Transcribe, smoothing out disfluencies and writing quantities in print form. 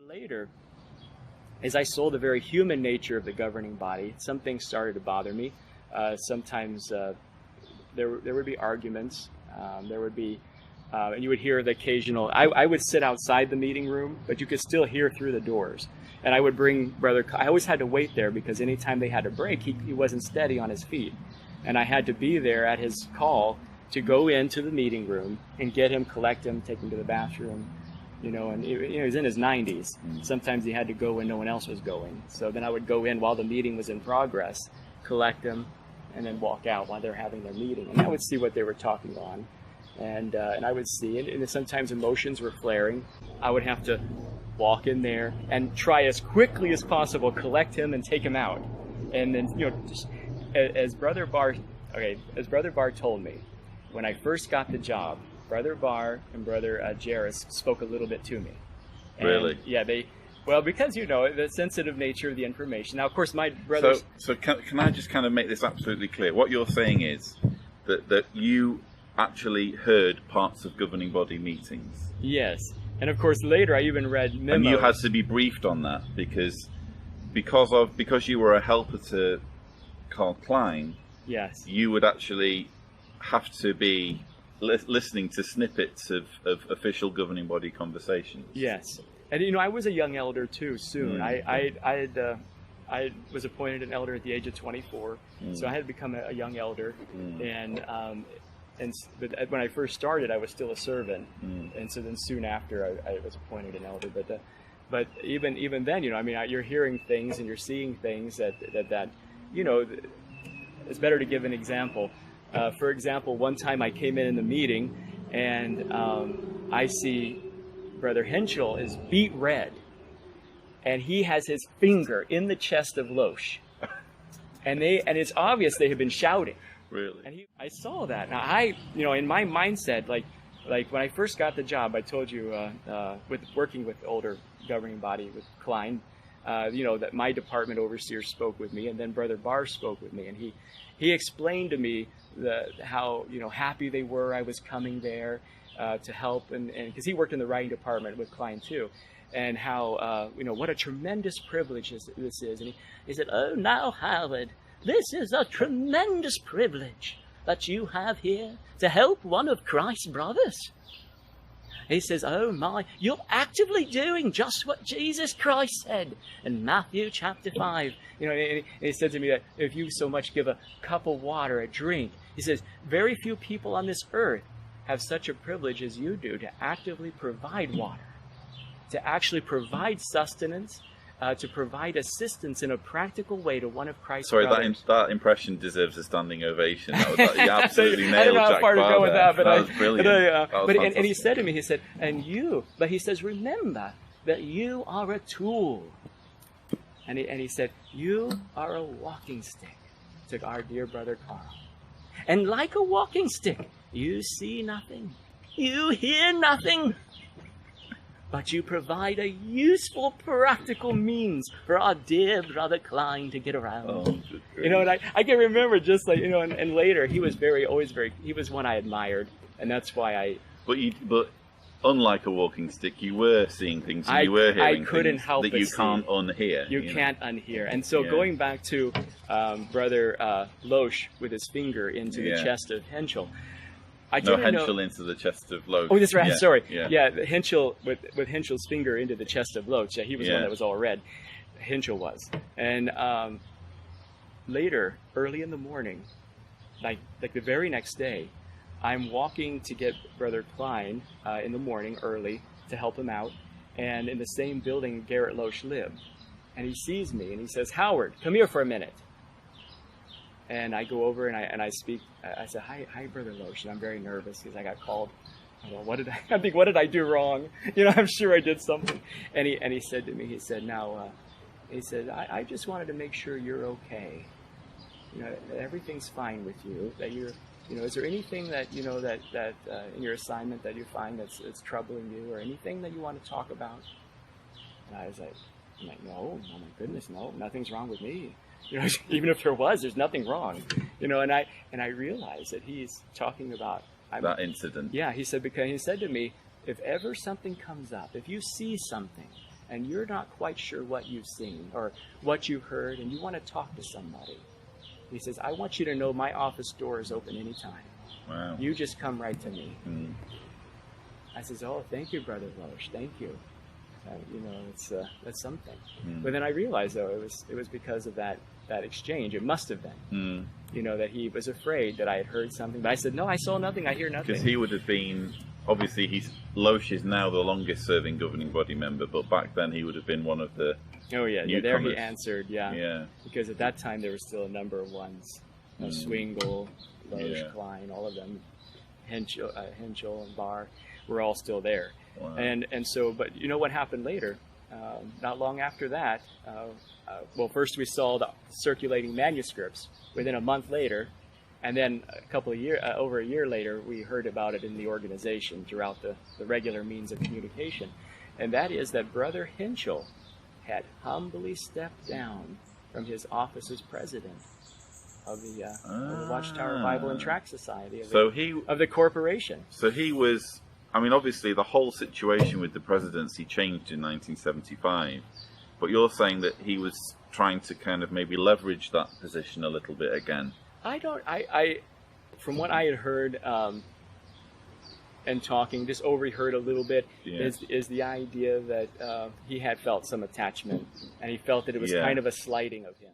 Later, as I saw the very human nature of the governing body, some things started to bother me. Sometimes there would be arguments. There would be, and you would hear the occasional. I would sit outside the meeting room, but you could still hear through the doors. And I would bring Brother. I always had to wait there because anytime they had a break, he wasn't steady on his feet, and I had to be there at his call to go into the meeting room and get him, collect him, take him to the bathroom. And he was in his 90s. Sometimes he had to go when no one else was going. So then I would go in while the meeting was in progress, collect him, and then walk out while they're having their meeting. And I would see what they were talking on. And I would see, and sometimes emotions were flaring. I would have to walk in there and try as quickly as possible, collect him and take him out. And then, just, as Brother Barr told me, when I first got the job, Brother Barr and Brother Gerrit spoke a little bit to me. And, really? Yeah, because the sensitive nature of the information. Now, of course, my brothers. So can I just kind of make this absolutely clear? What you're saying is that you actually heard parts of governing body meetings. Yes, and of course later I even read memos. And you had to be briefed on that because you were a helper to Karl Klein. Yes. You would actually have to be listening to snippets of official governing body conversations. Yes, and I was a young elder too. Soon, I was appointed an elder at the age of 24, so I had become a young elder, but when I first started, I was still a servant, and so then soon after, I was appointed an elder. But even then, you're hearing things and you're seeing things that it's better to give an example. For example, one time I came in the meeting and I see Brother Henshel is beet red and he has his finger in the chest of Lösch. And it's obvious they have been shouting. Really? And I saw that. Now in my mindset, like when I first got the job, I told you, with working with older governing body with Klein, that my department overseer spoke with me, and then Brother Barr spoke with me, and he explained to me how happy they were I was coming there to help, and because he worked in the writing department with Klein too, and how what a tremendous privilege this is. And he said, "Oh, now Howard, this is a tremendous privilege that you have here to help one of Christ's brothers." He says, "Oh my, you're actively doing just what Jesus Christ said in Matthew chapter 5. And he said to me that if you so much give a cup of water, a drink," he says, "very few people on this earth have such a privilege as you do to actively provide water, to actually provide sustenance, to provide assistance in a practical way to one of Christ's brothers." That impression deserves a standing ovation. You absolutely nailed I don't know how Jack far to Barr go with that, there. That was brilliant. And he said to me, he said, but he says, "Remember that you are a tool." And he said, "You are a walking stick to our dear Brother Karl. And like a walking stick, you see nothing, you hear nothing, but you provide a useful, practical means for our dear Brother Klein to get around." And I can remember just and later he was he was one I admired, and that's why But unlike a walking stick, you were seeing things, and you were hearing things that you can't unhear. You can't unhear. And so going back to Brother Lösch with his finger into the chest of Henshel. Henshel into the chest of Lösch. Oh, that's right. Yeah. Sorry. Yeah. Henshel with Henshel's finger into the chest of Lösch. Yeah, he was one that was all red. Henshel was. And later, early in the morning, like the very next day, I'm walking to get Brother Klein in the morning early to help him out, and in the same building Gerrit Lösch lived. And he sees me and he says, "Howard, come here for a minute." And I go over and I speak. I said, "Hi, Brother Lösch." And I'm very nervous because I got called. What did I do wrong? I'm sure I did something. And he said to me, he said, "I just wanted to make sure you're okay. Everything's fine with you. That you're, is there anything that that in your assignment that you find that's troubling you, or anything that you want to talk about?" And I was like, "No, oh my goodness, no, nothing's wrong with me. Even if there was, there's nothing wrong." And I realized that he's talking about that incident. Yeah, he said, because he said to me, "If ever something comes up, if you see something and you're not quite sure what you've seen or what you've heard, and you want to talk to somebody, he says, I want you to know my office door is open anytime. Wow. You just come right to me. Mm. I says, oh, thank you, Brother Lösch. Thank you. That's something. Mm. But then I realized, though, it was because of that exchange. It must have been. Mm. That he was afraid that I had heard something. But I said, no, I saw nothing. I hear nothing. Because he would have been, obviously, Lösch is now the longest serving governing body member, but back then he would have been one of the Oh, yeah. newcomers. There he answered, yeah. Yeah. Because at that time there were still a number of ones. Swingle, Lösch, Klein, all of them. Henshel and Barr were all still there. Wow. And so, but you know what happened later? Not long after that, well, first we saw the circulating manuscripts within a month later, and then over a year later, we heard about it in the organization throughout the regular means of communication. And that is that Brother Henshel had humbly stepped down from his office as president of the Watchtower Bible and Tract Society of the corporation. So he was, I mean, obviously the whole situation with the presidency changed in 1975, but you're saying that he was trying to kind of maybe leverage that position a little bit again. From what I had heard and talking, just overheard a little bit, is the idea that he had felt some attachment, and he felt that it was kind of a slighting of him.